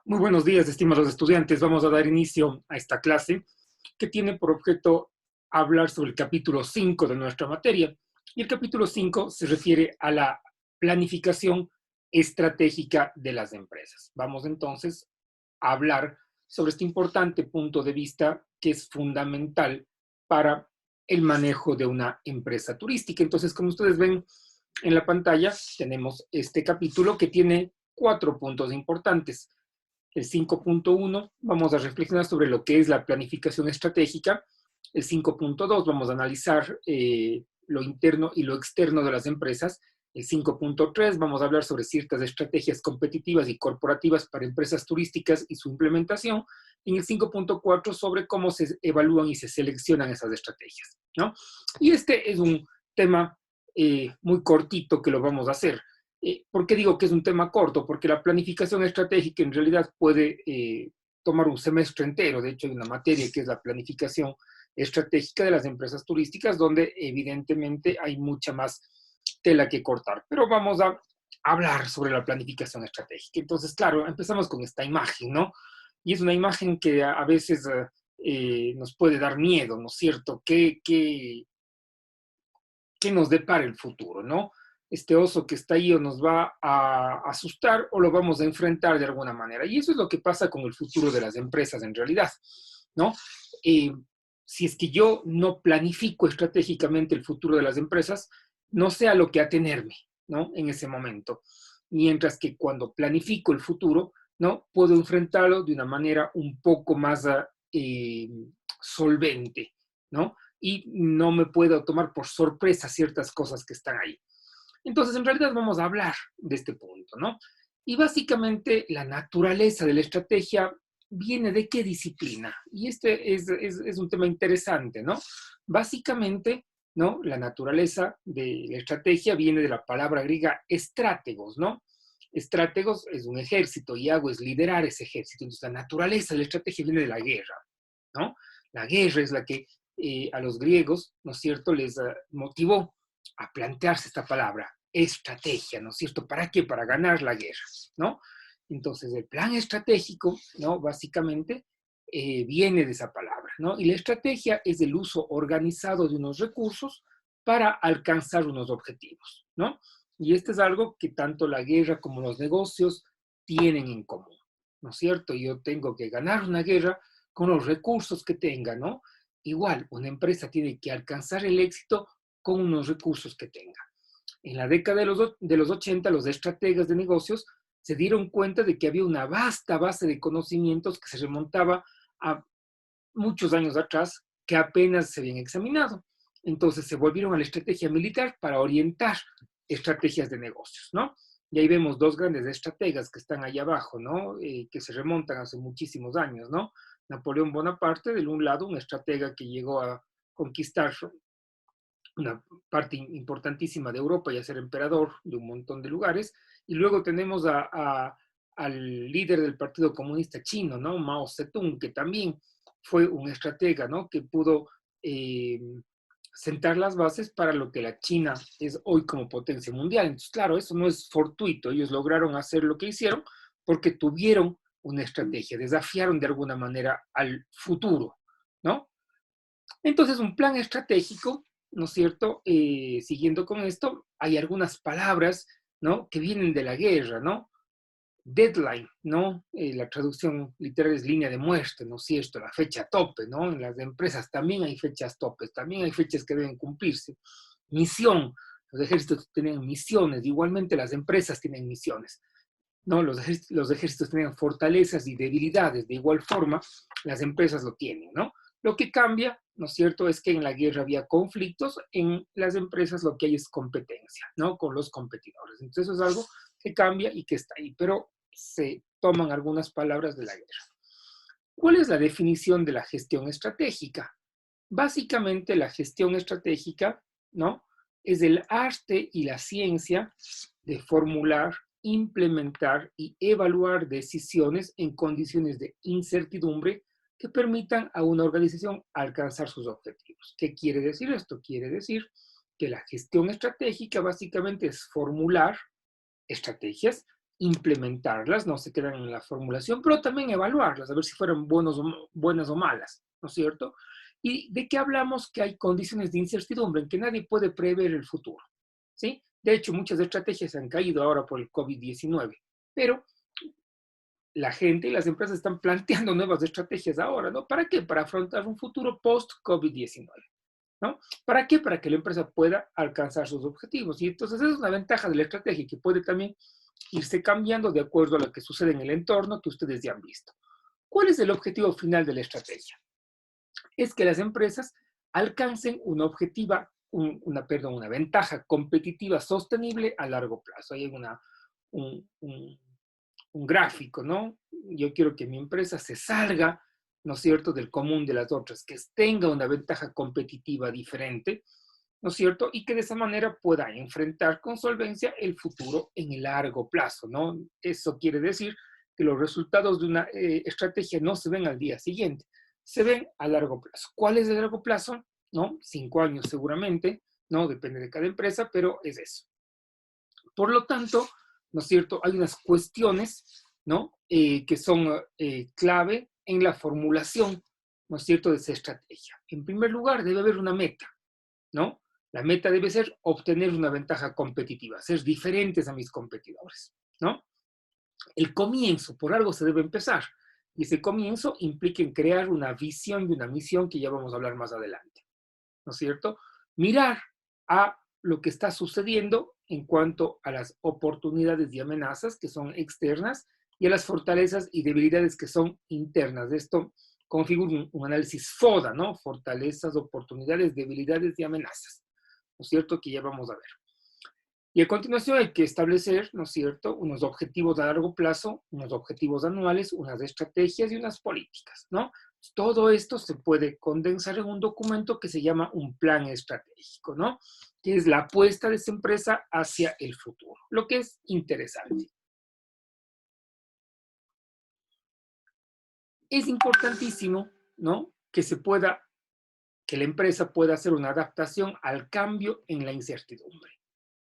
Muy buenos días, estimados estudiantes. Vamos a dar inicio a esta clase que tiene por objeto hablar sobre el capítulo 5 de nuestra materia. Y el capítulo 5 se refiere a la planificación estratégica de las empresas. Vamos entonces a hablar sobre este importante punto de vista que es fundamental para el manejo de una empresa turística. Entonces, como ustedes ven en la pantalla, tenemos este capítulo que tiene 4 puntos importantes. El 5.1 vamos a reflexionar sobre lo que es la planificación estratégica. El 5.2 vamos a analizar lo interno y lo externo de las empresas. El 5.3 vamos a hablar sobre ciertas estrategias competitivas y corporativas para empresas turísticas y su implementación. Y en el 5.4 sobre cómo se evalúan y se seleccionan esas estrategias, ¿no? Y este es un tema muy cortito que lo vamos a hacer. ¿Por qué digo que es un tema corto? Porque la planificación estratégica en realidad puede tomar un semestre entero. De hecho, hay una materia que es la planificación estratégica de las empresas turísticas, donde evidentemente hay mucha más tela que cortar. Pero vamos a hablar sobre la planificación estratégica. Entonces, claro, empezamos con esta imagen, ¿no? Y es una imagen que a veces nos puede dar miedo, ¿no es cierto? ¿Qué nos depara el futuro, ¿no? Este oso que está ahí o nos va a asustar o lo vamos a enfrentar de alguna manera. Y eso es lo que pasa con el futuro de las empresas en realidad, ¿no? Eh, si es que yo no planifico estratégicamente el futuro de las empresas, no sé a lo que atenerme, ¿no? En ese momento. Mientras que cuando planifico el futuro, ¿no? Puedo enfrentarlo de una manera un poco más solvente, ¿no? Y no me puedo tomar por sorpresa ciertas cosas que están ahí. Entonces, en realidad vamos a hablar de este punto, ¿no? Y básicamente la naturaleza de la estrategia viene de qué disciplina. Y este es un tema interesante, ¿no? Básicamente, ¿no? La naturaleza de la estrategia viene de la palabra griega estrátegos, ¿no? Estrátegos es un ejército y hago es liderar ese ejército. Entonces, la naturaleza de la estrategia viene de la guerra, ¿no? La guerra es la que a los griegos, ¿no es cierto?, les motivó a plantearse esta palabra, estrategia, ¿no es cierto? ¿Para qué? Para ganar la guerra, ¿no? Entonces, el plan estratégico, ¿no? Básicamente viene de esa palabra, ¿no? Y la estrategia es el uso organizado de unos recursos para alcanzar unos objetivos, ¿no? Y esto es algo que tanto la guerra como los negocios tienen en común, ¿no es cierto? Yo tengo que ganar una guerra con los recursos que tenga, ¿no? Igual, una empresa tiene que alcanzar el éxito con unos recursos que tenga. En la década de los 80, los estrategas de negocios se dieron cuenta de que había una vasta base de conocimientos que se remontaba a muchos años atrás que apenas se habían examinado. Entonces se volvieron a la estrategia militar para orientar estrategias de negocios, ¿no? Y ahí vemos dos grandes estrategas que están ahí abajo, ¿no? Que se remontan hace muchísimos años, ¿no? Napoleón Bonaparte, de un lado, un estratega que llegó a conquistar una parte importantísima de Europa y a ser emperador de un montón de lugares. Y luego tenemos al líder del Partido Comunista Chino, ¿no? Mao Zedong, que también fue un estratega, ¿no? Que pudo sentar las bases para lo que la China es hoy como potencia mundial. Entonces, claro, eso no es fortuito. Ellos lograron hacer lo que hicieron porque tuvieron una estrategia, desafiaron de alguna manera al futuro, ¿no? Entonces, un plan estratégico, ¿no es cierto? Siguiendo con esto, hay algunas palabras, ¿no? Que vienen de la guerra, ¿no? Deadline, ¿no? La traducción literal es línea de muerte, ¿no es cierto? La fecha tope, ¿no? En las empresas también hay fechas topes, también hay fechas que deben cumplirse. Misión, los ejércitos tienen misiones, igualmente las empresas tienen misiones, ¿no? Los ejércitos tienen fortalezas y debilidades, de igual forma las empresas lo tienen, ¿no? Lo que cambia, ¿no es cierto?, es que en la guerra había conflictos, en las empresas lo que hay es competencia, ¿no? Con los competidores. Entonces eso es algo que cambia y que está ahí, pero se toman algunas palabras de la guerra. ¿Cuál es la definición de la gestión estratégica? Básicamente la gestión estratégica, ¿no? Es el arte y la ciencia de formular, implementar y evaluar decisiones en condiciones de incertidumbre que permitan a una organización alcanzar sus objetivos. ¿Qué quiere decir esto? Quiere decir que la gestión estratégica básicamente es formular estrategias implementarlas, no se quedan en la formulación, pero también evaluarlas, a ver si fueron buenas o malas, ¿no es cierto? ¿Y de qué hablamos? Que hay condiciones de incertidumbre en que nadie puede prever el futuro, ¿sí? De hecho, muchas estrategias han caído ahora por el COVID-19, pero la gente y las empresas están planteando nuevas estrategias ahora, ¿no? ¿Para qué? Para afrontar un futuro post-COVID-19, ¿no? ¿Para qué? Para que la empresa pueda alcanzar sus objetivos. Y entonces esa es una ventaja de la estrategia que puede también irse cambiando de acuerdo a lo que sucede en el entorno que ustedes ya han visto. ¿Cuál es el objetivo final de la estrategia? Es que las empresas alcancen una ventaja competitiva sostenible a largo plazo. Hay un, un, un gráfico, ¿no? Yo quiero que mi empresa se salga, ¿no es cierto?, del común de las otras, que tenga una ventaja competitiva diferente, ¿no es cierto? Y que de esa manera pueda enfrentar con solvencia el futuro en el largo plazo, ¿no? Eso quiere decir que los resultados de una estrategia no se ven al día siguiente, se ven a largo plazo. ¿Cuál es el largo plazo? ¿No? 5 años seguramente, ¿no? Depende de cada empresa, pero es eso. Por lo tanto, ¿no es cierto? Hay unas cuestiones, ¿no? Que son clave en la formulación, ¿no es cierto?, de esa estrategia. En primer lugar, debe haber una meta, ¿no? La meta debe ser obtener una ventaja competitiva, ser diferentes a mis competidores, ¿no? El comienzo, por algo se debe empezar. Y ese comienzo implica en crear una visión y una misión que ya vamos a hablar más adelante, ¿no es cierto? Mirar a lo que está sucediendo en cuanto a las oportunidades y amenazas que son externas y a las fortalezas y debilidades que son internas. Esto configura un análisis FODA, ¿no? Fortalezas, oportunidades, debilidades y amenazas, ¿no es cierto? Que ya vamos a ver. Y a continuación hay que establecer, ¿no es cierto?, unos objetivos a largo plazo, unos objetivos anuales, unas estrategias y unas políticas, ¿no? Todo esto se puede condensar en un documento que se llama un plan estratégico, ¿no? Que es la apuesta de esa empresa hacia el futuro, lo que es interesante. Es importantísimo, ¿no?, que la empresa pueda hacer una adaptación al cambio en la incertidumbre.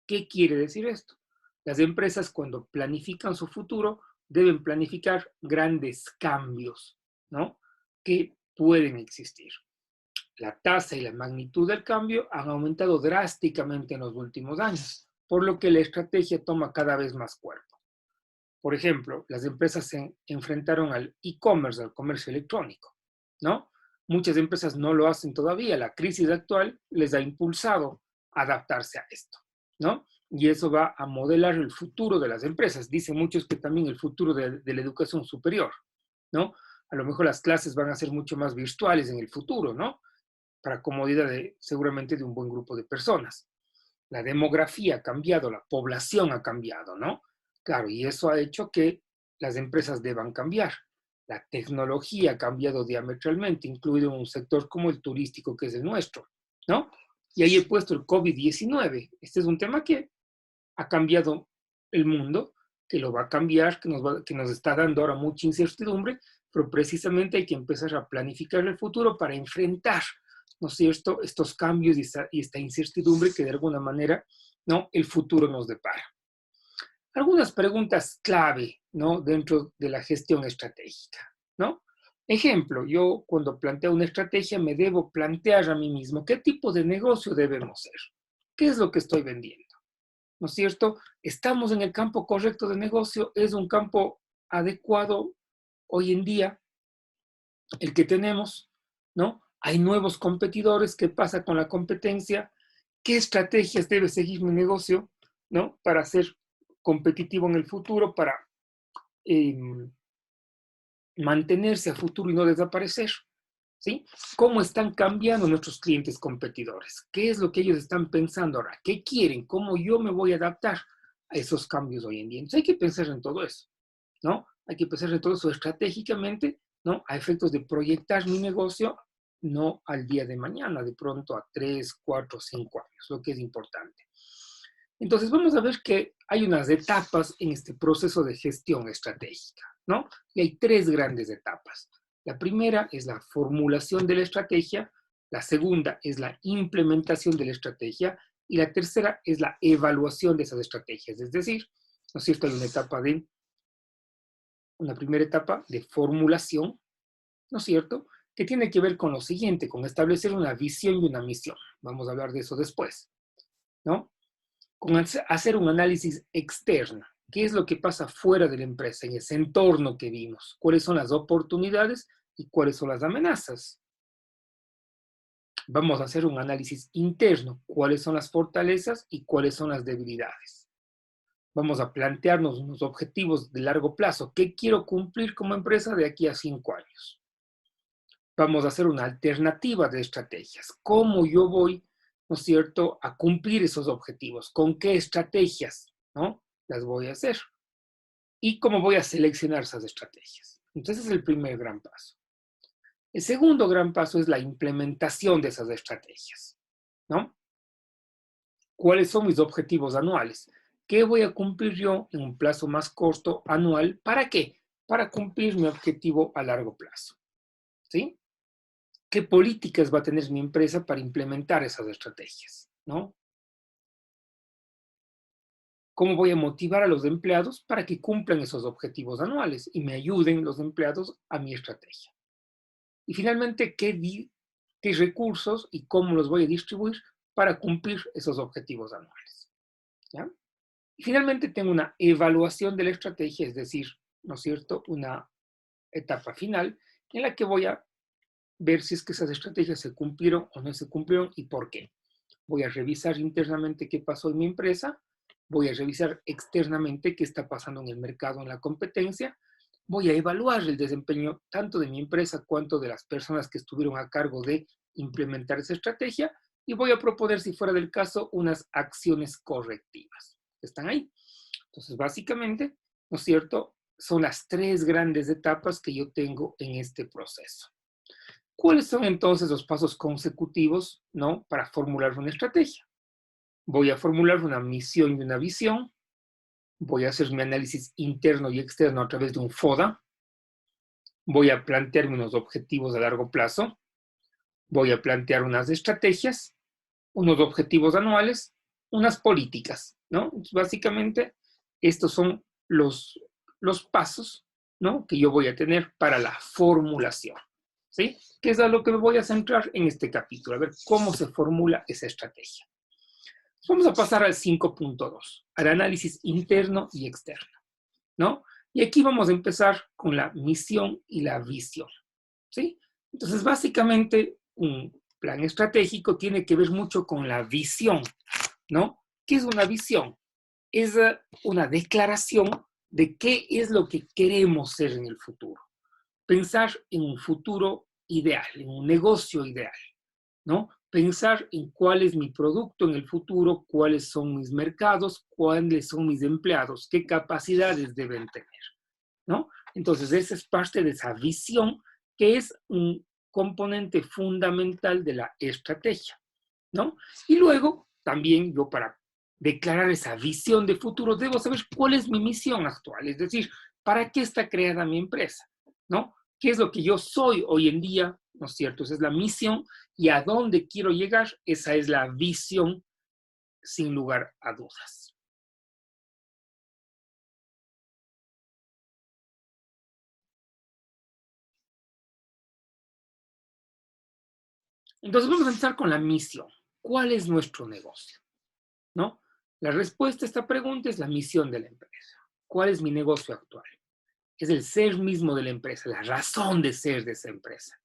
¿Qué quiere decir esto? Las empresas cuando planifican su futuro deben planificar grandes cambios, ¿no?, que pueden existir. La tasa y la magnitud del cambio han aumentado drásticamente en los últimos años, por lo que la estrategia toma cada vez más cuerpo. Por ejemplo, las empresas se enfrentaron al e-commerce, al comercio electrónico, ¿no? Muchas empresas no lo hacen todavía. La crisis actual les ha impulsado a adaptarse a esto, ¿no? Y eso va a modelar el futuro de las empresas. Dicen muchos que también el futuro de la educación superior, ¿no? A lo mejor las clases van a ser mucho más virtuales en el futuro, ¿no? Para comodidad seguramente de un buen grupo de personas. La demografía ha cambiado, la población ha cambiado, ¿no? Claro, y eso ha hecho que las empresas deban cambiar. La tecnología ha cambiado diametralmente, incluido en un sector como el turístico, que es el nuestro, ¿no? Y ahí he puesto el COVID-19. Este es un tema que ha cambiado el mundo, que lo va a cambiar, que nos está dando ahora mucha incertidumbre, pero precisamente hay que empezar a planificar el futuro para enfrentar, ¿no es cierto?, estos cambios y esta incertidumbre que de alguna manera, ¿no?, el futuro nos depara. Algunas preguntas clave, ¿no?, dentro de la gestión estratégica, ¿no? Ejemplo, yo cuando planteo una estrategia me debo plantear a mí mismo qué tipo de negocio debemos ser, qué es lo que estoy vendiendo, ¿no es cierto? ¿Estamos en el campo correcto de negocio? ¿Es un campo adecuado hoy en día el que tenemos? ¿No? Hay nuevos competidores. ¿Qué pasa con la competencia? ¿Qué estrategias debe seguir mi negocio, ¿no?, para ser competitivo en el futuro, para eh, mantenerse a futuro y no desaparecer? ¿Sí? ¿Cómo están cambiando nuestros clientes competidores? ¿Qué es lo que ellos están pensando ahora? ¿Qué quieren? ¿Cómo yo me voy a adaptar a esos cambios hoy en día? Entonces hay que pensar en todo eso, ¿no? Hay que pensar en todo eso estratégicamente, ¿no?, a efectos de proyectar mi negocio, no al día de mañana, de pronto a 3, 4, 5 años, lo que es importante. Entonces vamos a ver que hay unas etapas en este proceso de gestión estratégica, ¿no? Y hay 3 grandes etapas. La primera es la formulación de la estrategia, la segunda es la implementación de la estrategia y la tercera es la evaluación de esas estrategias, es decir, ¿no es cierto? Hay una primera etapa de formulación, ¿no es cierto? Que tiene que ver con lo siguiente, con establecer una visión y una misión. Vamos a hablar de eso después, ¿no? Con hacer un análisis externo. ¿Qué es lo que pasa fuera de la empresa, en ese entorno que vimos? ¿Cuáles son las oportunidades y cuáles son las amenazas? Vamos a hacer un análisis interno. ¿Cuáles son las fortalezas y cuáles son las debilidades? Vamos a plantearnos unos objetivos de largo plazo. ¿Qué quiero cumplir como empresa de aquí a 5 años? Vamos a hacer una alternativa de estrategias. ¿Cómo yo voy, no es cierto, a cumplir esos objetivos? ¿Con qué estrategias, no? Las voy a hacer. ¿Y cómo voy a seleccionar esas estrategias? Entonces, ese es el primer gran paso. El segundo gran paso es la implementación de esas estrategias, ¿no? ¿Cuáles son mis objetivos anuales? ¿Qué voy a cumplir yo en un plazo más corto anual? ¿Para qué? Para cumplir mi objetivo a largo plazo, ¿sí? ¿Qué políticas va a tener mi empresa para implementar esas estrategias, ¿no? ¿Cómo voy a motivar a los empleados para que cumplan esos objetivos anuales y me ayuden los empleados a mi estrategia? Y finalmente, ¿qué recursos y cómo los voy a distribuir para cumplir esos objetivos anuales? ¿Ya? Y finalmente tengo una evaluación de la estrategia, es decir, ¿no es cierto?, una etapa final en la que voy a ver si es que esas estrategias se cumplieron o no se cumplieron y por qué. Voy a revisar internamente qué pasó en mi empresa, voy a revisar externamente qué está pasando en el mercado, en la competencia, voy a evaluar el desempeño tanto de mi empresa cuanto de las personas que estuvieron a cargo de implementar esa estrategia y voy a proponer, si fuera del caso, unas acciones correctivas. ¿Están ahí? Entonces, básicamente, ¿no es cierto?, son las 3 grandes etapas que yo tengo en este proceso. ¿Cuáles son entonces los pasos consecutivos, ¿no?, para formular una estrategia? Voy a formular una misión y una visión. Voy a hacer mi análisis interno y externo a través de un FODA. Voy a plantearme unos objetivos a largo plazo. Voy a plantear unas estrategias, unos objetivos anuales, unas políticas, ¿no? Entonces, básicamente, estos son los pasos, ¿no?, que yo voy a tener para la formulación, ¿sí? Que es a lo que me voy a centrar en este capítulo, a ver cómo se formula esa estrategia. Vamos a pasar al 5.2, al análisis interno y externo, ¿no? Y aquí vamos a empezar con la misión y la visión, ¿sí? Entonces, básicamente, un plan estratégico tiene que ver mucho con la visión, ¿no? ¿Qué es una visión? Es una declaración de qué es lo que queremos ser en el futuro. Pensar en un futuro ideal, en un negocio ideal, ¿no? Pensar en cuál es mi producto en el futuro, cuáles son mis mercados, cuáles son mis empleados, qué capacidades deben tener, ¿no? Entonces, esa es parte de esa visión que es un componente fundamental de la estrategia, ¿no? Y luego, también yo para declarar esa visión de futuro debo saber cuál es mi misión actual, es decir, ¿para qué está creada mi empresa? ¿No? ¿Qué es lo que yo soy hoy en día? ¿No es cierto? Esa es la misión y a dónde quiero llegar, esa es la visión sin lugar a dudas. Entonces vamos a empezar con la misión. ¿Cuál es nuestro negocio? ¿No? La respuesta a esta pregunta es la misión de la empresa. ¿Cuál es mi negocio actual? Es el ser mismo de la empresa, la razón de ser de esa empresa.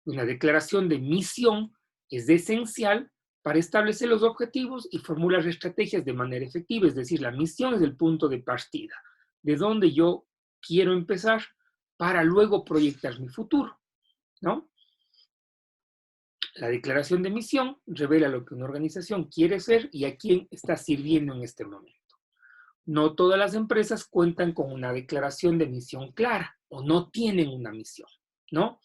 Una declaración de misión es esencial para establecer los objetivos y formular estrategias de manera efectiva. Es decir, la misión es el punto de partida, de donde yo quiero empezar para luego proyectar mi futuro, ¿no? La declaración de misión revela lo que una organización quiere ser y a quién está sirviendo en este momento. No todas las empresas cuentan con una declaración de misión clara o no tienen una misión, ¿no?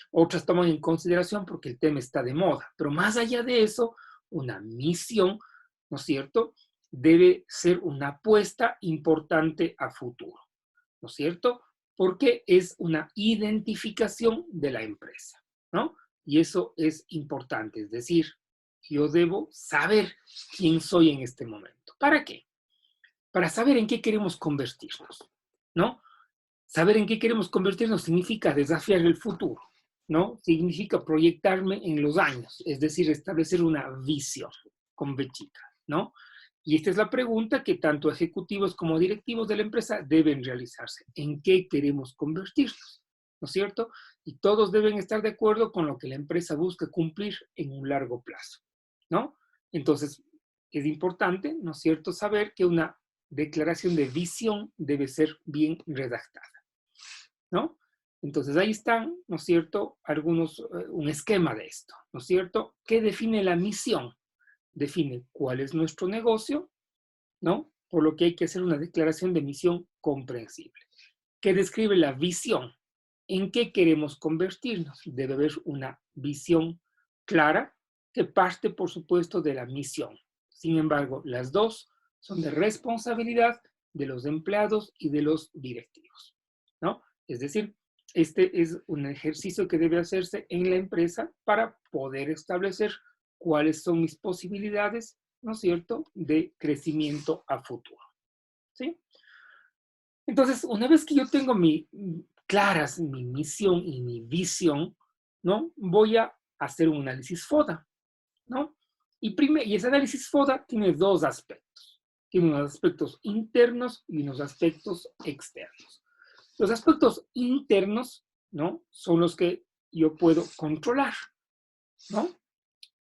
Otras toman en consideración porque el tema está de moda, pero más allá de eso, una misión, ¿no es cierto?, debe ser una apuesta importante a futuro, ¿no es cierto? Porque es una identificación de la empresa, ¿no? Y eso es importante, es decir, yo debo saber quién soy en este momento. ¿Para qué? para saber en qué queremos convertirnos, ¿no? Saber en qué queremos convertirnos significa desafiar el futuro, ¿no? Significa proyectarme en los años, es decir, establecer una visión con B chica, ¿no? Y esta es la pregunta que tanto ejecutivos como directivos de la empresa deben realizarse. ¿En qué queremos convertirnos? ¿No es cierto? Y todos deben estar de acuerdo con lo que la empresa busca cumplir en un largo plazo, ¿no? Entonces, es importante, ¿no es cierto?, saber que una declaración de visión debe ser bien redactada, ¿no? Entonces ahí están, ¿no es cierto?, un esquema de esto, ¿no es cierto? ¿Qué define la misión? Define cuál es nuestro negocio, ¿no? Por lo que hay que hacer una declaración de misión comprensible. ¿Qué describe la visión? ¿En qué queremos convertirnos? Debe haber una visión clara que parte, por supuesto, de la misión. Sin embargo, las dos son de responsabilidad de los empleados y de los directivos, ¿no? Es decir, este es un ejercicio que debe hacerse en la empresa para poder establecer cuáles son mis posibilidades, ¿no es cierto?, de crecimiento a futuro, ¿sí? Entonces, una vez que yo tengo claras mi misión y mi visión, ¿no? Voy a hacer un análisis FODA, ¿no? Y ese análisis FODA tiene dos aspectos. Tiene unos aspectos internos y unos aspectos externos. Los aspectos internos, ¿no?, son los que yo puedo controlar, ¿no?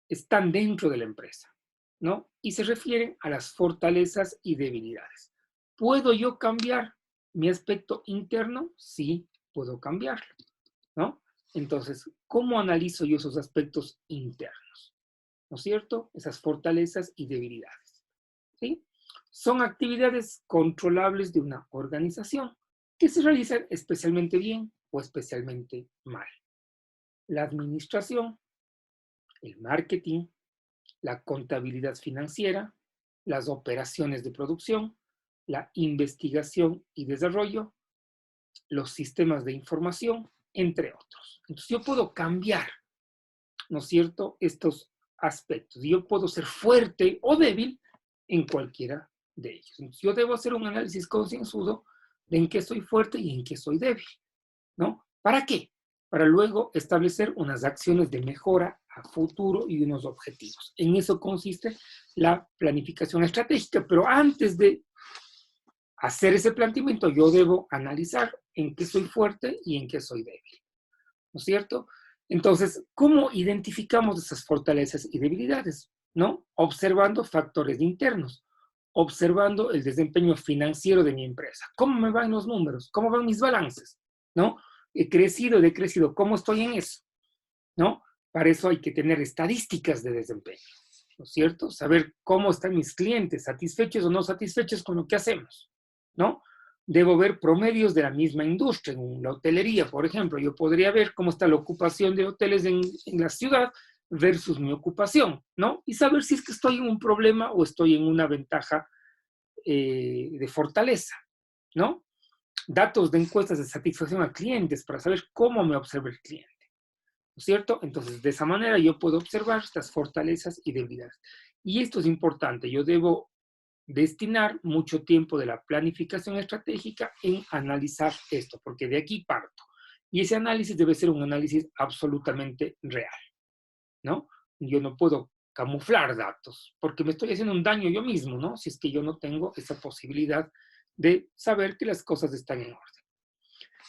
Están dentro de la empresa, ¿no? Y se refieren a las fortalezas y debilidades. ¿Puedo yo cambiar mi aspecto interno? Sí, puedo cambiarlo, ¿no? Entonces, ¿cómo analizo yo esos aspectos internos? ¿No es cierto? Esas fortalezas y debilidades, ¿sí? Son actividades controlables de una organización que se realizan especialmente bien o especialmente mal. La administración, el marketing, la contabilidad financiera, las operaciones de producción, la investigación y desarrollo, los sistemas de información, entre otros. Entonces yo puedo cambiar, ¿no es cierto?, estos aspectos. Yo puedo ser fuerte o débil en cualquiera de ellos. Entonces yo debo hacer un análisis concienzudo de en qué soy fuerte y en qué soy débil, ¿no? ¿Para qué? Para luego establecer unas acciones de mejora a futuro y unos objetivos. En eso consiste la planificación estratégica, pero antes de hacer ese planteamiento, yo debo analizar en qué soy fuerte y en qué soy débil, ¿no es cierto? Entonces, ¿cómo identificamos esas fortalezas y debilidades? ¿No? Observando factores internos, observando el desempeño financiero de mi empresa. ¿Cómo me van los números? ¿Cómo van mis balances? ¿No? He crecido, he decrecido. ¿Cómo estoy en eso? ¿No? Para eso hay que tener estadísticas de desempeño, ¿no es cierto? Saber cómo están mis clientes, satisfechos o no satisfechos con lo que hacemos, ¿no? Debo ver promedios de la misma industria. En la hotelería, por ejemplo, yo podría ver cómo está la ocupación de hoteles en la ciudad versus mi ocupación, ¿no? Y saber si es que estoy en un problema o estoy en una ventaja de fortaleza, ¿no? Datos de encuestas de satisfacción a clientes para saber cómo me observa el cliente, ¿no es cierto? Entonces, de esa manera yo puedo observar estas fortalezas y debilidades. Y esto es importante, yo debo destinar mucho tiempo de la planificación estratégica en analizar esto, porque de aquí parto. Y ese análisis debe ser un análisis absolutamente real, ¿no? Yo no puedo camuflar datos, porque me estoy haciendo un daño yo mismo, ¿no? Si es que yo no tengo esa posibilidad de saber que las cosas están en orden.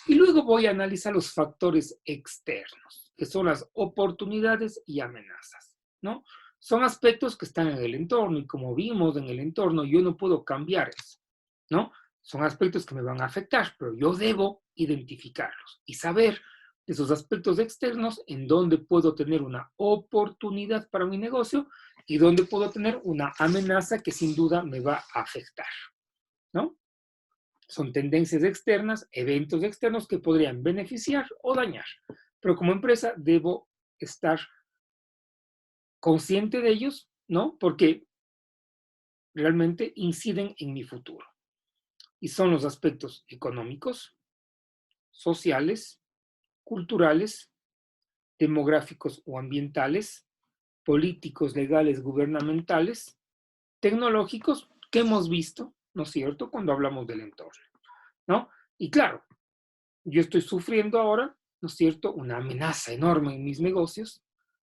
Y luego voy a analizar los factores externos, que son las oportunidades y amenazas, ¿no? Son aspectos que están en el entorno y como vimos en el entorno, yo no puedo cambiar eso, ¿no? Son aspectos que me van a afectar, pero yo debo identificarlos y saber de esos aspectos externos en dónde puedo tener una oportunidad para mi negocio y dónde puedo tener una amenaza que sin duda me va a afectar, ¿no? Son tendencias externas, eventos externos que podrían beneficiar o dañar. Pero como empresa debo estar consciente de ellos, ¿no? Porque realmente inciden en mi futuro. Y son los aspectos económicos, sociales, culturales, demográficos o ambientales, políticos, legales, gubernamentales, tecnológicos que hemos visto, ¿no es cierto?, cuando hablamos del entorno, ¿no? Y claro, yo estoy sufriendo ahora, ¿no es cierto?, una amenaza enorme en mis negocios,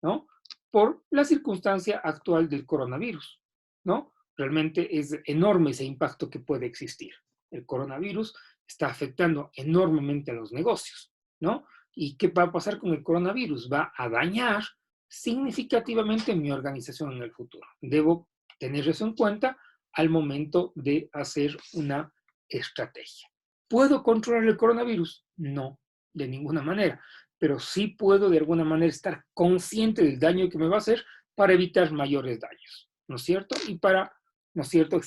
¿no? Por la circunstancia actual del coronavirus, ¿no? Realmente es enorme ese impacto que puede existir. El coronavirus está afectando enormemente a los negocios, ¿no? ¿Y qué va a pasar con el coronavirus? Va a dañar significativamente mi organización en el futuro. Debo tener eso en cuenta al momento de hacer una estrategia. ¿Puedo controlar el coronavirus? No, de ninguna manera, pero sí puedo de alguna manera estar consciente del daño que me va a hacer para evitar mayores daños, ¿no es cierto? Y para, ¿no es cierto?,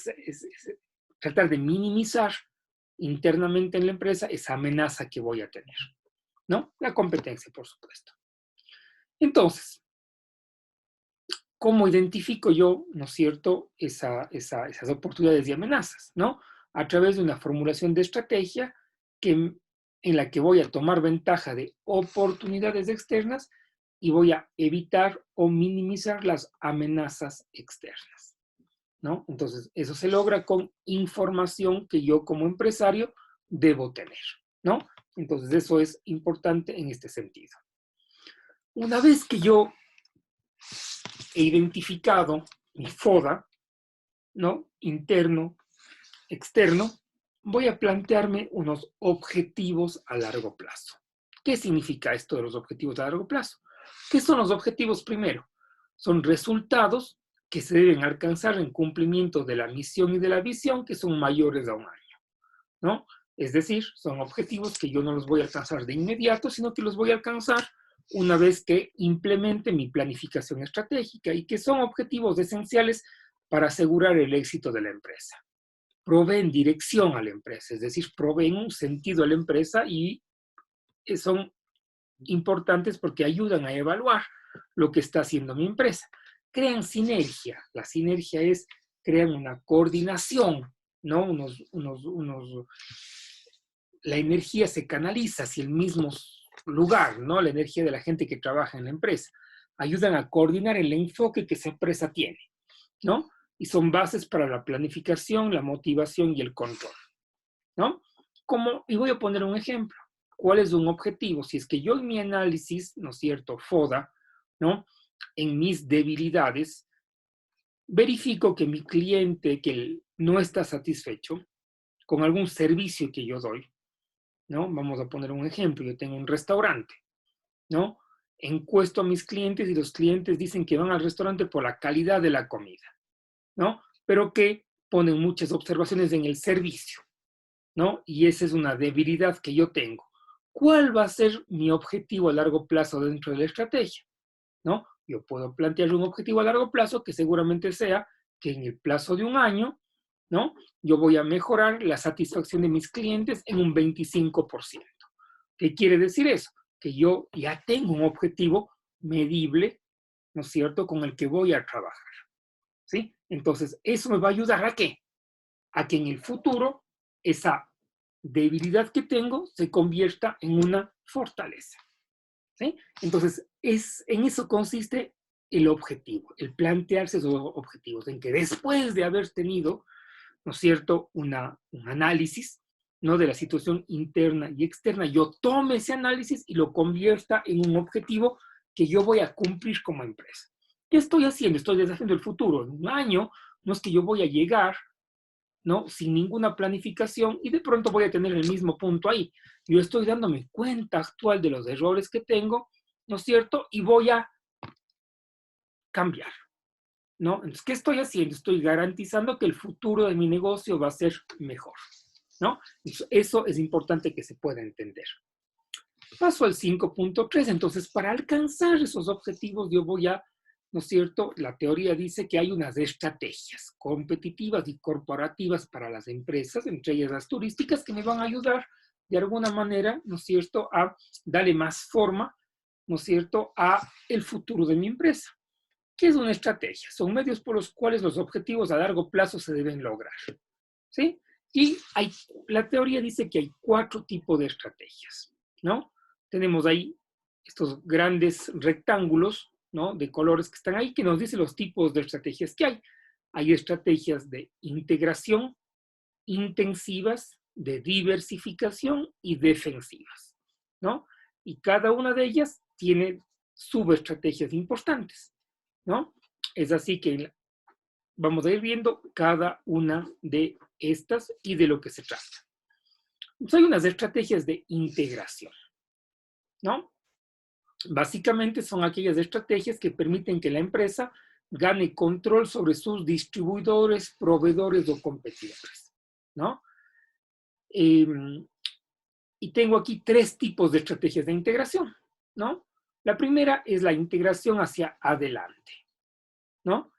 tratar de minimizar internamente en la empresa esa amenaza que voy a tener, ¿no? La competencia, por supuesto. Entonces, ¿cómo identifico yo, ¿no es cierto?, esas oportunidades y amenazas, ¿no? A través de una formulación de estrategia en la que voy a tomar ventaja de oportunidades externas y voy a evitar o minimizar las amenazas externas, ¿no? Entonces, eso se logra con información que yo como empresario debo tener, ¿no? Entonces, eso es importante en este sentido. Una vez que yo he identificado mi FODA, ¿no?, interno, externo, voy a plantearme unos objetivos a largo plazo. ¿Qué significa esto de los objetivos a largo plazo? ¿Qué son los objetivos primero? Son resultados que se deben alcanzar en cumplimiento de la misión y de la visión que son mayores a un año, ¿no? Es decir, son objetivos que yo no los voy a alcanzar de inmediato, sino que los voy a alcanzar una vez que implemente mi planificación estratégica y que son objetivos esenciales para asegurar el éxito de la empresa. Proveen dirección a la empresa, es decir, proveen un sentido a la empresa y son importantes porque ayudan a evaluar lo que está haciendo mi empresa. Crean sinergia. La sinergia es, crean una coordinación, ¿no? La energía se canaliza hacia el mismo lugar, ¿no? La energía de la gente que trabaja en la empresa. Ayudan a coordinar el enfoque que esa empresa tiene, ¿no? Y son bases para la planificación, la motivación y el control, ¿no? Y voy a poner un ejemplo. ¿Cuál es un objetivo? Si es que yo en mi análisis, ¿no es cierto?, FODA, ¿no?, en mis debilidades, verifico que mi cliente que no está satisfecho con algún servicio que yo doy, ¿no? Vamos a poner un ejemplo. Yo tengo un restaurante, ¿no? Encuesto a mis clientes y los clientes dicen que van al restaurante por la calidad de la comida, ¿no? Pero que ponen muchas observaciones en el servicio, ¿no? Y esa es una debilidad que yo tengo. ¿Cuál va a ser mi objetivo a largo plazo dentro de la estrategia? ¿No? Yo puedo plantear un objetivo a largo plazo que seguramente sea que en el plazo de un año, ¿no?, yo voy a mejorar la satisfacción de mis clientes en un 25%. ¿Qué quiere decir eso? Que yo ya tengo un objetivo medible, ¿no es cierto?, con el que voy a trabajar, ¿sí? Entonces, eso me va a ayudar ¿a qué? A que en el futuro esa debilidad que tengo se convierta en una fortaleza, ¿sí? Entonces, en eso consiste el objetivo, el plantearse esos objetivos, en que después de haber tenido, ¿no es cierto?, un análisis, ¿no?, de la situación interna y externa, yo tome ese análisis y lo convierta en un objetivo que yo voy a cumplir como empresa. ¿Qué estoy haciendo? Estoy desafiando el futuro. En un año no es que yo voy a llegar, ¿no?, sin ninguna planificación y de pronto voy a tener el mismo punto ahí. Yo estoy dándome cuenta actual de los errores que tengo, ¿no es cierto? Y voy a cambiar, ¿no? Entonces, ¿qué estoy haciendo? Estoy garantizando que el futuro de mi negocio va a ser mejor, ¿no? Eso es importante que se pueda entender. Paso al 5.3. Entonces, para alcanzar esos objetivos, yo voy a, ¿no es cierto? La teoría dice que hay unas estrategias competitivas y corporativas para las empresas, entre ellas las turísticas, que me van a ayudar de alguna manera, ¿no es cierto?, a darle más forma, ¿no es cierto?, a el futuro de mi empresa. ¿Qué es una estrategia? Son medios por los cuales los objetivos a largo plazo se deben lograr, ¿sí? Y la teoría dice que hay 4 tipos de estrategias, ¿no? Tenemos ahí estos grandes rectángulos, ¿no?, de colores que están ahí, que nos dicen los tipos de estrategias que hay. Hay estrategias de integración, intensivas, de diversificación y defensivas, ¿no? Y cada una de ellas tiene subestrategias importantes, ¿no? Es así que vamos a ir viendo cada una de estas y de lo que se trata. Entonces, hay unas estrategias de integración, ¿no? Básicamente son aquellas estrategias que permiten que la empresa gane control sobre sus distribuidores, proveedores o competidores, ¿no? Y tengo aquí 3 tipos de estrategias de integración, ¿no? La primera es la integración hacia adelante, ¿no?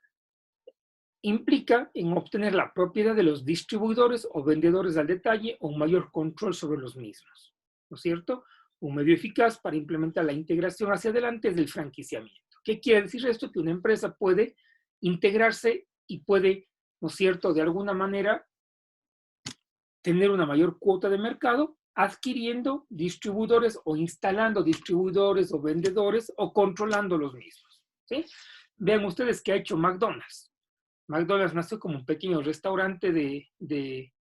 Implica en obtener la propiedad de los distribuidores o vendedores al detalle o un mayor control sobre los mismos, ¿no es cierto? Un medio eficaz para implementar la integración hacia adelante es el franquiciamiento. ¿Qué quiere decir esto? Que una empresa puede integrarse y puede, ¿no es cierto?, de alguna manera tener una mayor cuota de mercado adquiriendo distribuidores o instalando distribuidores o vendedores o controlando los mismos, ¿sí? Vean ustedes qué ha hecho McDonald's. McDonald's nació como un pequeño restaurante de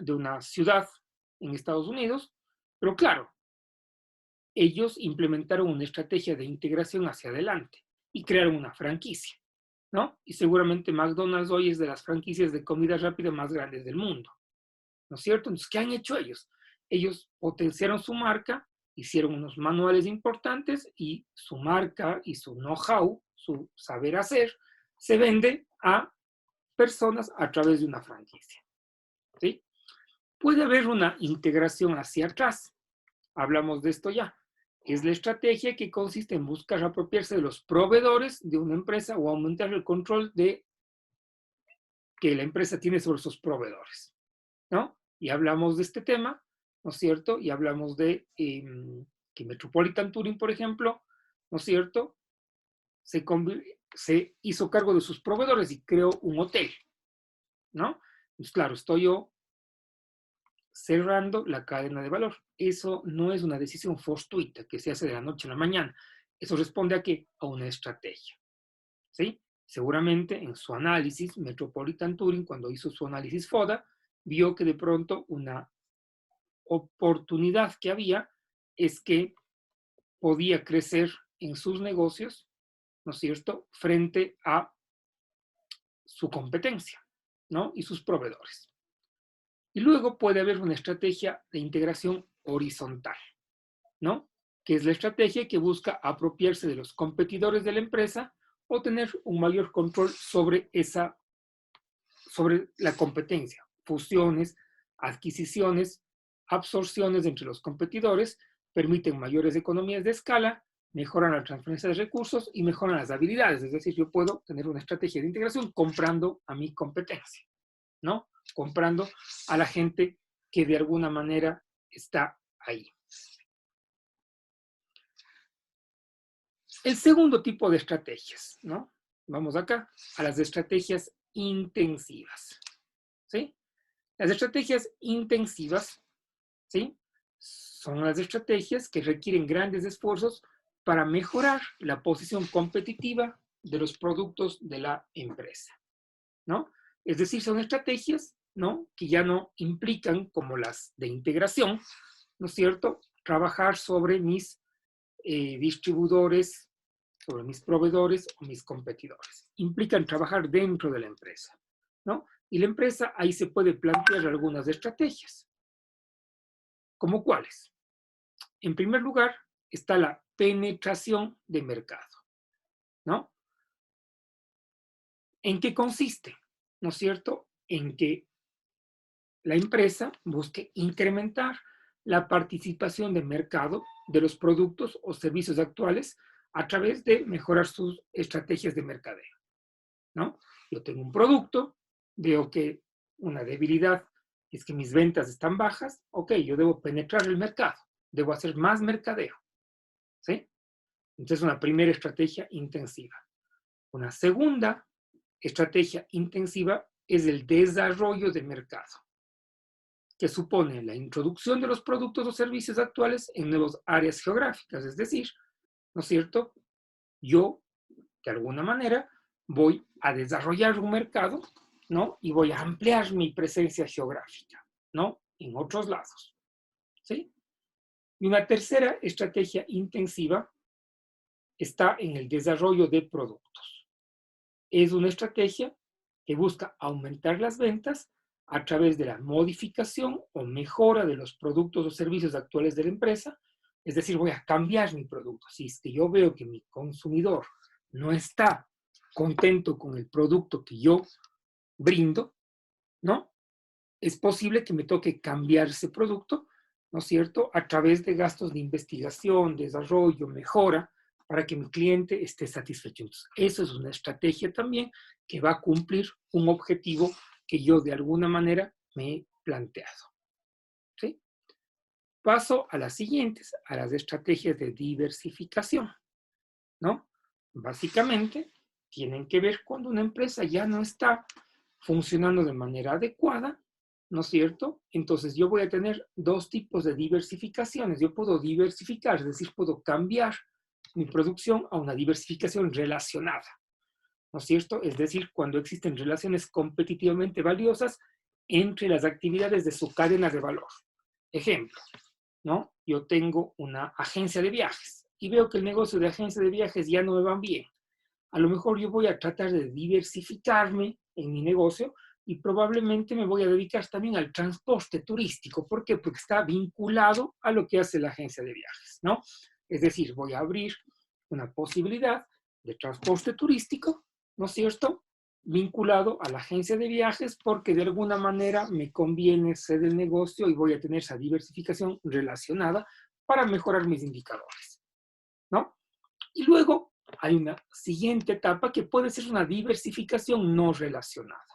una ciudad en Estados Unidos, pero claro, ellos implementaron una estrategia de integración hacia adelante y crearon una franquicia, ¿no? Y seguramente McDonald's hoy es de las franquicias de comida rápida más grandes del mundo, ¿no es cierto? Entonces, ¿qué han hecho ellos? Ellos potenciaron su marca, hicieron unos manuales importantes y su marca y su know-how, su saber hacer, se vende a personas a través de una franquicia, ¿sí? Puede haber una integración hacia atrás. Hablamos de esto ya. Es la estrategia que consiste en buscar apropiarse de los proveedores de una empresa o aumentar el control de que la empresa tiene sobre sus proveedores, ¿no? Y hablamos de este tema, ¿no es cierto? Y hablamos de que Metropolitan Touring, por ejemplo, ¿no es cierto?, se hizo cargo de sus proveedores y creó un hotel, ¿no? Pues claro, estoy yo cerrando la cadena de valor. Eso no es una decisión fortuita que se hace de la noche a la mañana. Eso responde a qué? A una estrategia, ¿sí? Seguramente en su análisis, Metropolitan Touring, cuando hizo su análisis FODA, vio que de pronto una oportunidad que había es que podía crecer en sus negocios, ¿no es cierto?, frente a su competencia, ¿no?, y sus proveedores. Y luego puede haber una estrategia de integración horizontal, ¿no?, que es la estrategia que busca apropiarse de los competidores de la empresa o tener un mayor control sobre la competencia, fusiones, adquisiciones, absorciones entre los competidores, permiten mayores economías de escala, mejoran la transferencia de recursos y mejoran las habilidades. Es decir, yo puedo tener una estrategia de integración comprando a mi competencia, ¿no? Comprando a la gente que de alguna manera está ahí. El segundo tipo de estrategias, ¿no? Vamos acá a las estrategias intensivas, ¿sí? Las estrategias intensivas, ¿sí?, son las estrategias que requieren grandes esfuerzos para mejorar la posición competitiva de los productos de la empresa, ¿no? Es decir, son estrategias, ¿no?, que ya no implican, como las de integración, ¿no es cierto?, trabajar sobre mis distribuidores, sobre mis proveedores o mis competidores. Implican trabajar dentro de la empresa, ¿no? Y la empresa ahí se puede plantear algunas estrategias. ¿Cómo cuáles? En primer lugar, está la penetración de mercado, ¿no? ¿En qué consiste? ¿No es cierto? En que la empresa busque incrementar la participación de mercado de los productos o servicios actuales a través de mejorar sus estrategias de mercadeo, ¿no? Yo tengo un producto, veo que una debilidad es que mis ventas están bajas, ok, yo debo penetrar el mercado, debo hacer más mercadeo, ¿sí? Entonces, una primera estrategia intensiva. Una segunda estrategia intensiva es el desarrollo de mercado, que supone la introducción de los productos o servicios actuales en nuevas áreas geográficas. Es decir, ¿no es cierto?, yo, de alguna manera, voy a desarrollar un mercado, ¿no? Y voy a ampliar mi presencia geográfica, ¿no? En otros lados, ¿sí? Y una tercera estrategia intensiva está en el desarrollo de productos. Es una estrategia que busca aumentar las ventas a través de la modificación o mejora de los productos o servicios actuales de la empresa. Es decir, voy a cambiar mi producto. Si es que yo veo que mi consumidor no está contento con el producto que yo brindo, ¿no? Es posible que me toque cambiar ese producto, ¿no es cierto?, a través de gastos de investigación, desarrollo, mejora, para que mi cliente esté satisfecho. Entonces, eso es una estrategia también que va a cumplir un objetivo que yo de alguna manera me he planteado. ¿Sí? Paso a las siguientes, a las estrategias de diversificación, ¿no? Básicamente, tienen que ver cuando una empresa ya no está funcionando de manera adecuada, ¿no es cierto? Entonces yo voy a tener dos tipos de diversificaciones. Yo puedo diversificar, es decir, puedo cambiar mi producción a una diversificación relacionada, ¿no es cierto? Es decir, cuando existen relaciones competitivamente valiosas entre las actividades de su cadena de valor. Ejemplo, ¿no? Yo tengo una agencia de viajes y veo que el negocio de agencia de viajes ya no me va bien. A lo mejor yo voy a tratar de diversificarme en mi negocio y probablemente me voy a dedicar también al transporte turístico. ¿Por qué? Porque está vinculado a lo que hace la agencia de viajes, ¿no? Es decir, voy a abrir una posibilidad de transporte turístico, ¿no es cierto?, vinculado a la agencia de viajes porque de alguna manera me conviene ser el negocio y voy a tener esa diversificación relacionada para mejorar mis indicadores, ¿no? Y luego hay una siguiente etapa que puede ser una diversificación no relacionada.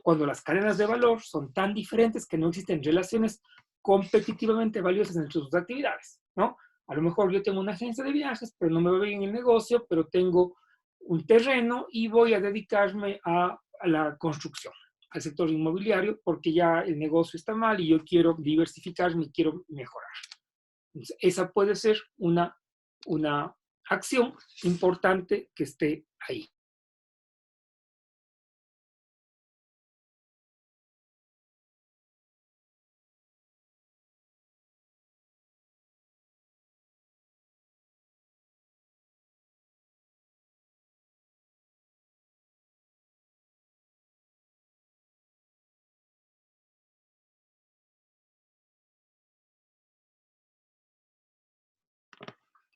Cuando las cadenas de valor son tan diferentes que no existen relaciones competitivamente valiosas entre sus actividades, ¿no? A lo mejor yo tengo una agencia de viajes, pero no me va bien en el negocio, pero tengo un terreno y voy a dedicarme a la construcción, al sector inmobiliario, porque ya el negocio está mal y yo quiero diversificarme y quiero mejorar. Entonces, esa puede ser una acción importante que esté ahí.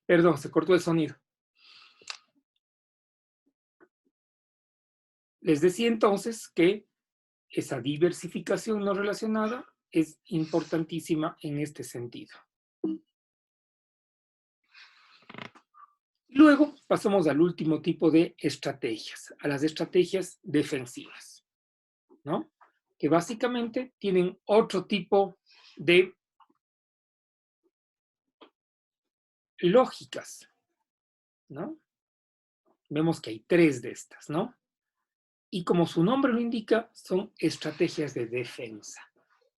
Perdón, se cortó el sonido. Les decía entonces que esa diversificación no relacionada es importantísima en este sentido. Luego pasamos al último tipo de estrategias, a las estrategias defensivas, ¿no? Que básicamente tienen otro tipo de lógicas, ¿no? Vemos que hay tres de estas, ¿no? Y como su nombre lo indica, son estrategias de defensa.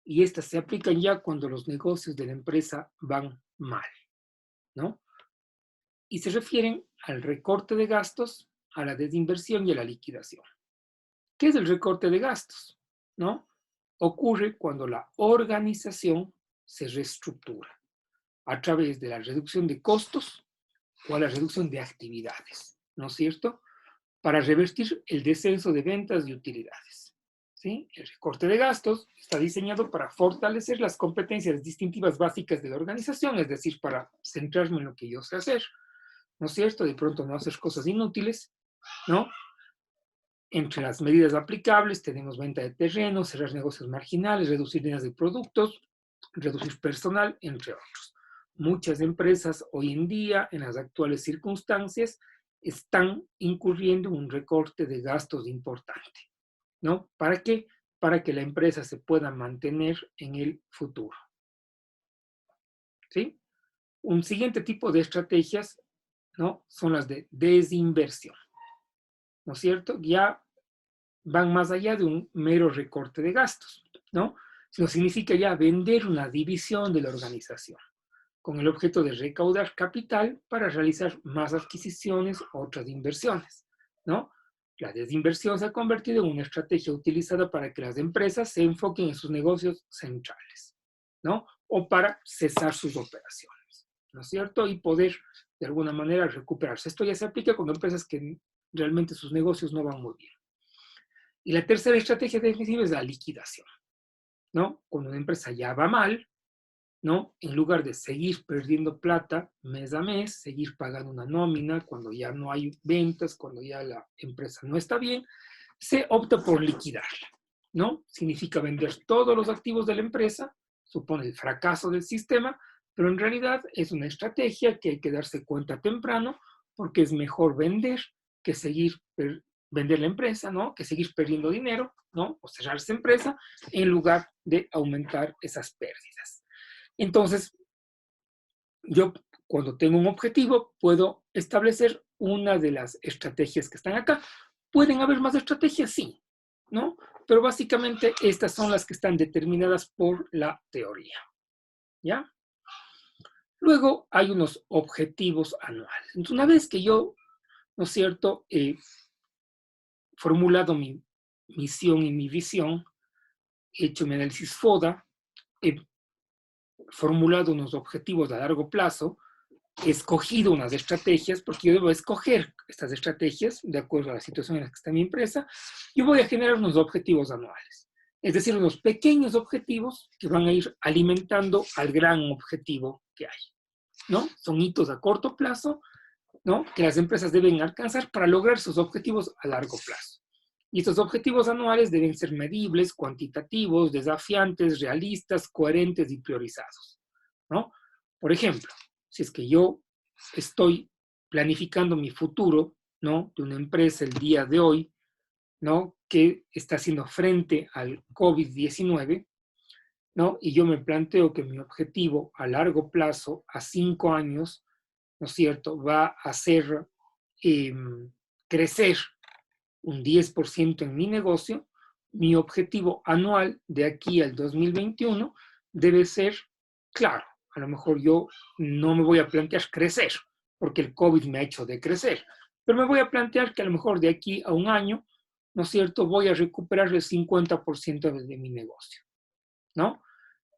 Y estas se aplican ya cuando los negocios de la empresa van mal, ¿no? Y se refieren al recorte de gastos, a la desinversión y a la liquidación. ¿Qué es el recorte de gastos? ¿No? Ocurre cuando la organización se reestructura a través de la reducción de costos o a la reducción de actividades, ¿no es cierto?, para revertir el descenso de ventas y utilidades. ¿Sí? El recorte de gastos está diseñado para fortalecer las competencias distintivas básicas de la organización, es decir, para centrarme en lo que yo sé hacer, ¿no es cierto? De pronto no hacer cosas inútiles, ¿no? Entre las medidas aplicables tenemos venta de terrenos, cerrar negocios marginales, reducir líneas de productos, reducir personal, entre otros. Muchas empresas hoy en día, en las actuales circunstancias, están incurriendo en un recorte de gastos importante, ¿no? ¿Para qué? Para que la empresa se pueda mantener en el futuro, ¿sí? Un siguiente tipo de estrategias, ¿no?, son las de desinversión, ¿no es cierto? Ya van más allá de un mero recorte de gastos, ¿no? Sino significa ya vender una división de la organización con el objeto de recaudar capital para realizar más adquisiciones o otras inversiones, ¿no? La desinversión se ha convertido en una estrategia utilizada para que las empresas se enfoquen en sus negocios centrales, ¿no? O para cesar sus operaciones, ¿no es cierto? Y poder, de alguna manera, recuperarse. Esto ya se aplica con empresas que realmente sus negocios no van muy bien. Y la tercera estrategia defensiva es la liquidación, ¿no? Cuando una empresa ya va mal, ¿no? En lugar de seguir perdiendo plata mes a mes, seguir pagando una nómina cuando ya no hay ventas, cuando ya la empresa no está bien, se opta por liquidarla, ¿no? Significa vender todos los activos de la empresa, supone el fracaso del sistema, pero en realidad es una estrategia que hay que darse cuenta temprano porque es mejor vender que seguir vender la empresa, ¿no? Que seguir perdiendo dinero, ¿no? O cerrar esa empresa en lugar de aumentar esas pérdidas. Entonces, yo cuando tengo un objetivo puedo establecer una de las estrategias que están acá. ¿Pueden haber más estrategias? Sí, ¿no? Pero básicamente estas son las que están determinadas por la teoría, ¿ya? Luego hay unos objetivos anuales. Entonces, una vez que yo, ¿no es cierto?, he formulado mi misión y mi visión, he hecho mi análisis FODA, he formulado unos objetivos a largo plazo, he escogido unas estrategias, porque yo debo escoger estas estrategias de acuerdo a la situación en la que está mi empresa, yo voy a generar unos objetivos anuales. Es decir, unos pequeños objetivos que van a ir alimentando al gran objetivo que hay, ¿no? Son hitos a corto plazo, ¿no? Que las empresas deben alcanzar para lograr sus objetivos a largo plazo. Y estos objetivos anuales deben ser medibles, cuantitativos, desafiantes, realistas, coherentes y priorizados, ¿no? Por ejemplo, si es que yo estoy planificando mi futuro, ¿no? De una empresa el día de hoy, ¿no? Que está haciendo frente al COVID-19, ¿no? Y yo me planteo que mi objetivo a largo plazo, a 5 años, ¿no es cierto?, va a ser eh, crecer un 10% en mi negocio, mi objetivo anual de aquí al 2021 debe ser, claro, a lo mejor yo no me voy a plantear crecer, porque el COVID me ha hecho decrecer, pero me voy a plantear que a lo mejor de aquí a un año, ¿no es cierto?, voy a recuperar el 50% de mi negocio, ¿no?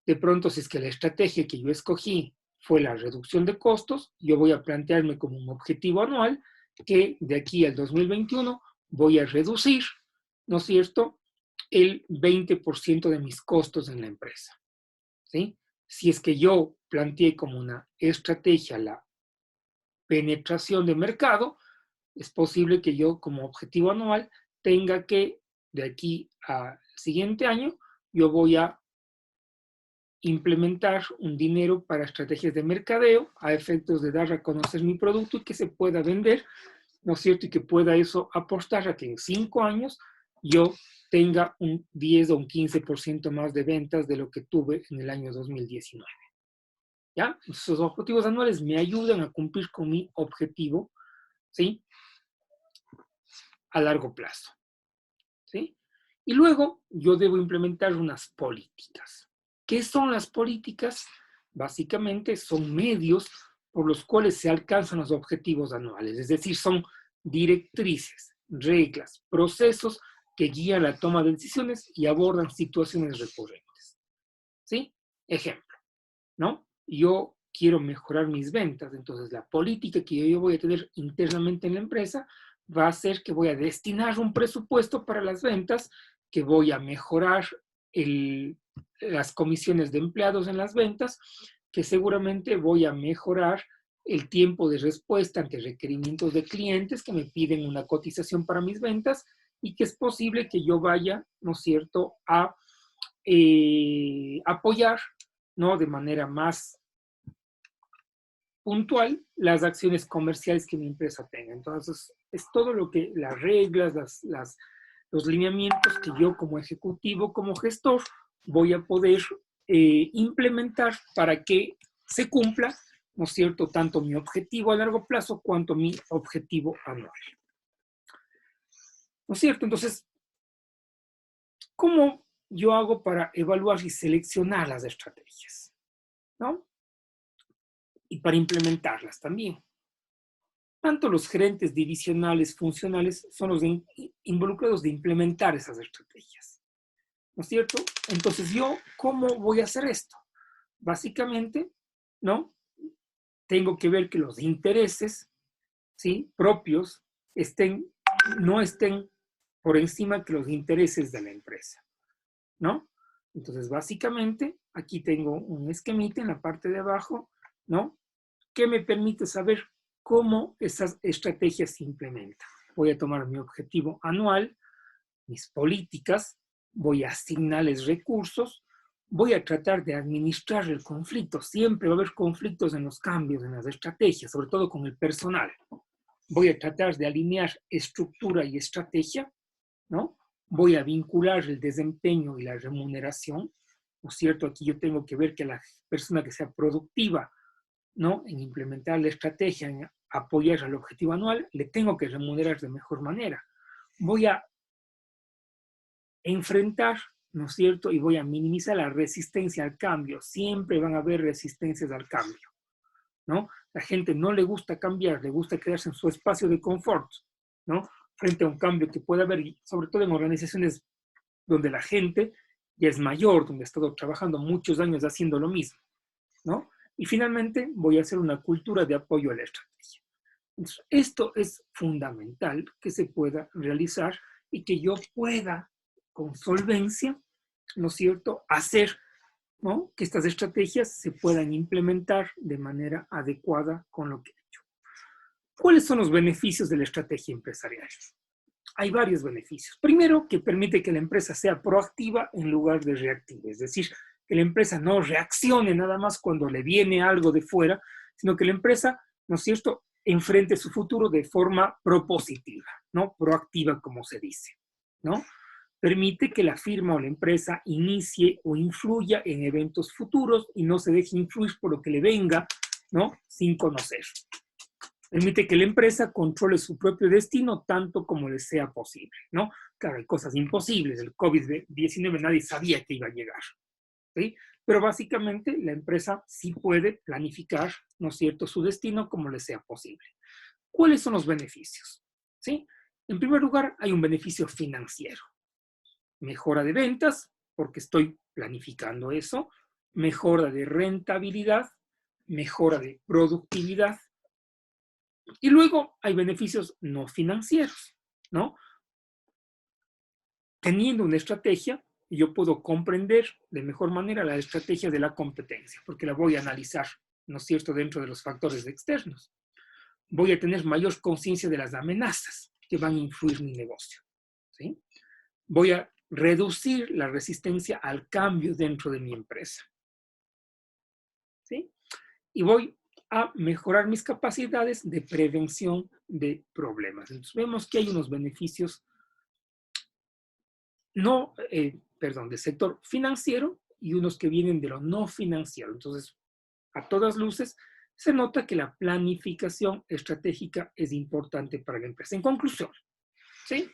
De pronto, si es que la estrategia que yo escogí fue la reducción de costos, yo voy a plantearme como un objetivo anual que de aquí al 2021 voy a reducir, ¿no es cierto?, el 20% de mis costos en la empresa, ¿sí? Si es que yo planteé como una estrategia la penetración de mercado, es posible que yo como objetivo anual tenga que de aquí al siguiente año yo voy a implementar un dinero para estrategias de mercadeo a efectos de dar a conocer mi producto y que se pueda vender, ¿no es cierto? Y que pueda eso apostar a que en 5 años yo tenga un 10 o un 15% más de ventas de lo que tuve en el año 2019. ¿Ya? Esos objetivos anuales me ayudan a cumplir con mi objetivo, ¿sí? A largo plazo, ¿sí? Y luego yo debo implementar unas políticas. ¿Qué son las políticas? Básicamente son medios por los cuales se alcanzan los objetivos anuales, es decir, son directrices, reglas, procesos que guían la toma de decisiones y abordan situaciones recurrentes. ¿Sí? Ejemplo, ¿no? Yo quiero mejorar mis ventas, entonces la política que yo voy a tener internamente en la empresa va a ser que voy a destinar un presupuesto para las ventas, que voy a mejorar las comisiones de empleados en las ventas, que seguramente voy a mejorar el tiempo de respuesta ante requerimientos de clientes que me piden una cotización para mis ventas y que es posible que yo vaya, ¿no es cierto?, a apoyar, ¿no?, de manera más puntual las acciones comerciales que mi empresa tenga. Entonces, es todo lo que las reglas, los lineamientos que yo como ejecutivo, como gestor, voy a poder implementar para que se cumpla, ¿no es cierto?, tanto mi objetivo a largo plazo cuanto mi objetivo anual. ¿No es cierto? Entonces, ¿cómo yo hago para evaluar y seleccionar las estrategias? ¿No? Y para implementarlas también. tanto los gerentes divisionales, funcionales, son los involucrados de implementar esas estrategias, ¿no es cierto? Entonces, ¿yo cómo voy a hacer esto? Básicamente, ¿no? Tengo que ver que los intereses, ¿sí?, propios no estén por encima que los intereses de la empresa, ¿no? Entonces, básicamente, aquí tengo un esquemita en la parte de abajo, ¿no?, que me permite saber cómo esas estrategias se implementan. Voy a tomar mi objetivo anual, mis políticas, voy a asignarles recursos, voy a tratar de administrar el conflicto. Siempre va a haber conflictos en los cambios, en las estrategias, sobre todo con el personal. Voy a tratar de alinear estructura y estrategia, ¿no? Voy a vincular el desempeño y la remuneración, ¿no es cierto? Aquí yo tengo que ver que la persona que sea productiva, ¿no?, en implementar la estrategia, en apoyar al objetivo anual, le tengo que remunerar de mejor manera. Voy a enfrentar, ¿no es cierto?, y voy a minimizar la resistencia al cambio. Siempre van a haber resistencias al cambio, ¿no? La gente no le gusta cambiar, le gusta quedarse en su espacio de confort, ¿no?, frente a un cambio que puede haber, sobre todo en organizaciones donde la gente ya es mayor, donde ha estado trabajando muchos años haciendo lo mismo, ¿no? Y finalmente voy a hacer una cultura de apoyo a la estrategia. Entonces, esto es fundamental que se pueda realizar y que yo pueda, con solvencia, ¿no es cierto?, hacer, ¿no?, que estas estrategias se puedan implementar de manera adecuada con lo que he hecho. ¿Cuáles son los beneficios de la estrategia empresarial? Hay varios beneficios. Primero, que permite que la empresa sea proactiva en lugar de reactiva. Es decir, que la empresa no reaccione nada más cuando le viene algo de fuera, sino que la empresa, ¿no es cierto?, enfrente su futuro de forma propositiva, ¿no?, proactiva, como se dice, ¿no? Permite que la firma o la empresa inicie o influya en eventos futuros y no se deje influir por lo que le venga, ¿no?, sin conocer. Permite que la empresa controle su propio destino tanto como le sea posible, ¿no? Claro, hay cosas imposibles. El COVID-19 nadie sabía que iba a llegar, ¿sí? Pero básicamente la empresa sí puede planificar, ¿no es cierto?, su destino como le sea posible. ¿Cuáles son los beneficios? ¿Sí? En primer lugar, hay un beneficio financiero. Mejora de ventas, porque estoy planificando eso. Mejora de rentabilidad. Mejora de productividad. Y luego hay beneficios no financieros, ¿no? Teniendo una estrategia, yo puedo comprender de mejor manera la estrategia de la competencia, porque la voy a analizar, ¿no es cierto?, dentro de los factores externos. Voy a tener mayor conciencia de las amenazas que van a influir en mi negocio, ¿sí? Voy a reducir la resistencia al cambio dentro de mi empresa, ¿sí? Y voy a mejorar mis capacidades de prevención de problemas. Entonces, vemos que hay unos beneficios del sector financiero y unos que vienen de lo no financiero. Entonces, a todas luces, se nota que la planificación estratégica es importante para la empresa. En conclusión, ¿sí?,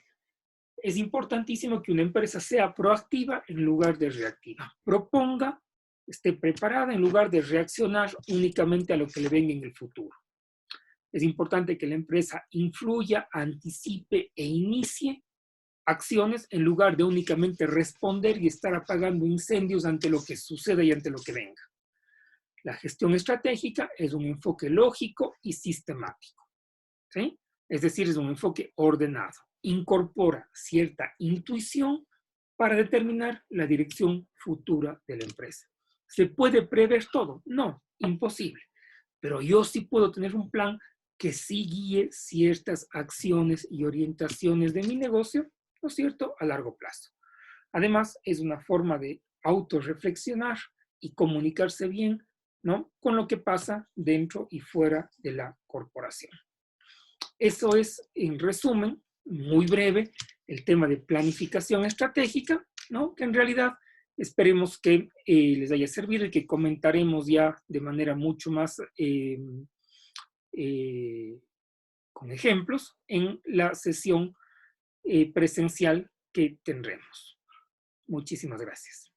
es importantísimo que una empresa sea proactiva en lugar de reactiva. Proponga, esté preparada en lugar de reaccionar únicamente a lo que le venga en el futuro. Es importante que la empresa influya, anticipe e inicie acciones en lugar de únicamente responder y estar apagando incendios ante lo que suceda y ante lo que venga. La gestión estratégica es un enfoque lógico y sistemático, ¿sí? Es decir, es un enfoque ordenado. Incorpora cierta intuición para determinar la dirección futura de la empresa. ¿Se puede prever todo? No, imposible. Pero yo sí puedo tener un plan que sí guíe ciertas acciones y orientaciones de mi negocio, ¿no es cierto?, a largo plazo. Además, es una forma de autorreflexionar y comunicarse bien, ¿no?, con lo que pasa dentro y fuera de la corporación. Eso es, en resumen, muy breve, el tema de planificación estratégica, ¿no?, que en realidad esperemos que les haya servido y que comentaremos ya de manera mucho más con ejemplos en la sesión presencial que tendremos. Muchísimas gracias.